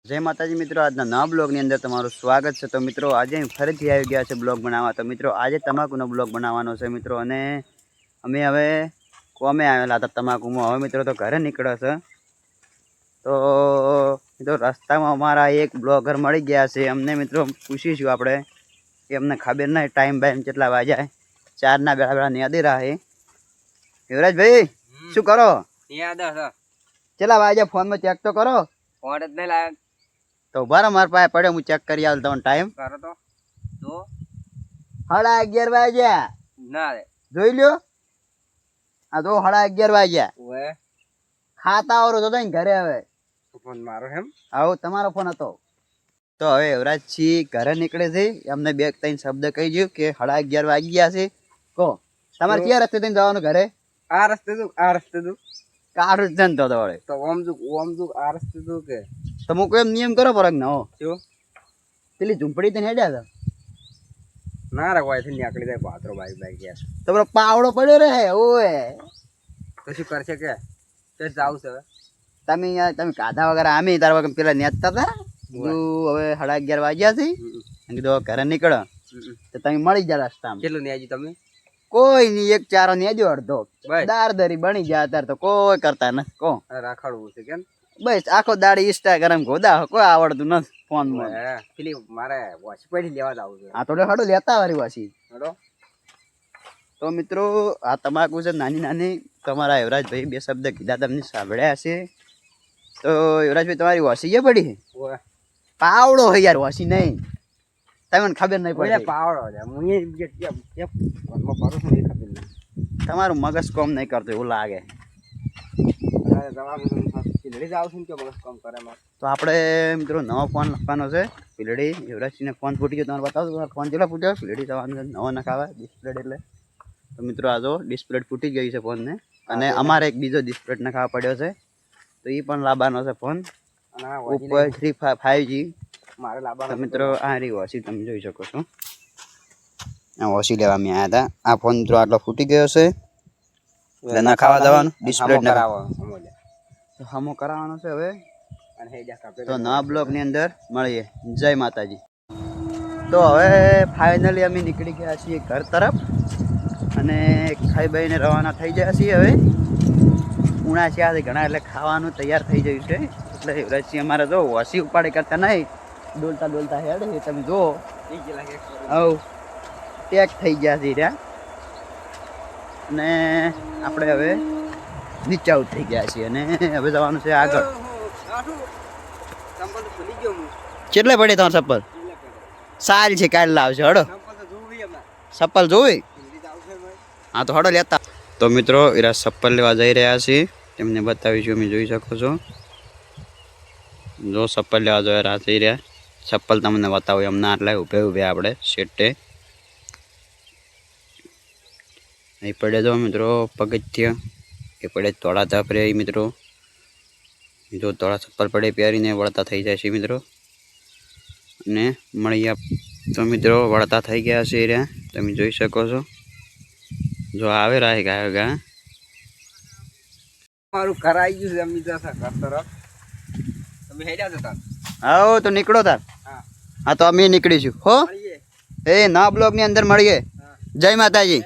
જય માતાજી મિત્રો, આજના નવા બ્લોગની અંદર તમારું સ્વાગત છે। તો મિત્રો આજે ફરીથી આવી ગયા છે બ્લોગ બનાવવા। તો મિત્રો આજે તમાકુનો બ્લોગ બનાવવાનો છે મિત્રો, અને અમે હવે કોમે આવેલા હતા તમાકુમાં। હવે મિત્રો તો ઘરે નીકળ્યો છે। તો મિત્રો રસ્તામાં અમારા એક બ્લોગર મળી ગયા છે। અમને મિત્રો પૂછીશું આપણે કે અમને ખબર નહીં ટાઈમ બાઈમ કેટલા વાગ્યા। 4ના બેડા નેદી રહ્યા। યુવરાજભાઈ શું કરો? કેટલા વાગ્યા ફોનમાં ચેક તો કરો। ફોન જ નહીં લાગ તો બરાબર મારા પાસે પડ્યો, હું ચેક કરી આવું તમને ટાઈમ। કરો તો 11:30 વાગ્યા ના રે જોઈ લ્યો। આ તો 11:30 વાગ્યા ઓએ ખાતા આવરો તો ઘરે। હવે ફોન મારો એમ આવો તમારો ફોન હતો। તો હવે યુવરાજજી ઘરે નીકળે છે। અમને બે ત્રણ શબ્દ કહી દઉં કે 11:30 વાગી ગયા છે। કહો તમારે કયા રસ્તે થઈને જવાનું ઘરે? આ રસ્તે તું કાઢું જ ને તો વળે તો ઓમ જુ આ રસ્તે તું કે તો હું કોઈ નિયમ કરો ફરક ના હો। શું પેલી ઝૂંપડી થઈને હેડ્યા હતા ના રે કોઈ થી નીકળી જાય પાત્રો બાઈક ગયા તમારો પાવડો પડ્યો રહે। ઓએ તો શું કરશે કે તે જાવ છે તમે કાધા વગર આમે તારા વગર પેલા નેચતા હતા। હવે 11:30 વાગ્યા છે, કીધું ઘરે નીકળો તો તમે મળી જાય રસ્તામાં। કેટલું નેજી તમે? કોઈ નહીં, એક ચારો નેજો અડધો બસ દારદરી બની ગયા અત્યારે તો કોઈ કરતા નથી। કો રાખડવું છે કેમ? બસ આખો દાડી ઇન્સ્ટાગ્રામ ગોદા કોઈ આવડતું નથી ફોન માં। પેલી મારે વોચ પડી લેવા જ આવું છે। આ તો હડો લેતા વાળી વાસી હેડો તો મિત્રો આ તમાકુ છે નાની નાની। તમારા યુવરાજભાઈ બે શબ્દ કીધા તમને સાંભળ્યા હશે। તો યુવરાજભાઈ તમારી વાસી ક્યાં પડી? ઓએ પાવડો હોય યાર, વાસી નહીં, તમને ખબર નહીં ઓલે પડે। પાવડો છે હું એ ફોનમાં પાડું છું એ ખબર નહીં તમારું મગજ કોમ નહીં કરતું એવું લાગે। અરે તમારું પીલડી જાવ છું કે મગજ કામ કરે મારે। તો આપણે મિત્રો નવો ફોન લખવાનો છે પીલડી। યુવરાજજીને ફોન ફૂટી ગયો, તમારે બતાવો તમારો ફોન કેટલા ફૂટ્યો? પીલડી જવાનું છે નવો નખાવા ડિસ્પ્લે એટલે। તો મિત્રો આ જો ડિસ્પ્લે ફૂટી ગઈ છે ફોનને, અને અમારે એક બીજો ડિસ્પ્લે નખાવા પડ્યો છે, તો એ પણ લાવવાનો છે ફોન ઉપર 5G મારે લાવવાનો। તો મિત્રો આ રહી વોશી તમે જોઈ શકો છો। આ વોશી લેવા મેં આવ્યા હતા। આ ફોન મિત્રો આટલો ફૂટી ગયો છે એટલે નખાવા જવાનું ડિસ્પ્લે હમો કરાવવાનો છે હવે। તો નવા બ્લોગની અંદર મળીએ। જય માતાજી। તો હવે ફાઇનલી અમે નીકળી ગયા છીએ ઘર તરફ, અને ખાઈ બાઈને રવાના થઈ ગયા છીએ। હવે ઉણા છે ઘણા એટલે ખાવાનું તૈયાર થઈ ગયું છે। એટલે યુવરાજસિંહ અમારે જો વસી ઉપાડે કરતા નહીં, ડોલતા ડોલતા હેડ એ તમે જો હવ પેક થઈ ગયા છે રહ્યા। અને આપણે હવે નીચે આઉટ થઈ ગયા છીએ, અને હવે જવાનું છે આગળ। કેટલે પડી તમારે ચપ્પલ? સારી છે, કાલે લાવશે હડો। ચપ્પલ જોવી? હા તો હડો લેતા। તો મિત્રો એરા ચપ્પલ લેવા જઈ રહ્યા છીએ, તેમને બતાવીશું। અમે જોઈ શકો છો જો ચપ્પલ લેવા જઈ રહ્યા। ચપ્પલ તમને બતાવું એમના આટલા ઊભે આપણે શેટે અહીં પડે જો મિત્રો પગથિયા એ પડે થોડા ધપ રહે મિત્રો। જો થોડા ચપ્પલ પડે પહેરીને વળતા થઈ જાય છે મિત્રો, અને મળીએ તો મિત્રો વળતા થઈ ગયા છે રહ્યા તમે જોઈ શકો છો। જો આવે રાહ ગાયો ગા મારું ઘર આવી ગયું છે એમની જશે ઘર તરફ। તમે હેડ્યા છો તાર? આવો તો નીકળો તાર। હા તો અમે નીકળીશું હો। એ નવા બ્લોગની અંદર મળીએ। જય માતાજી।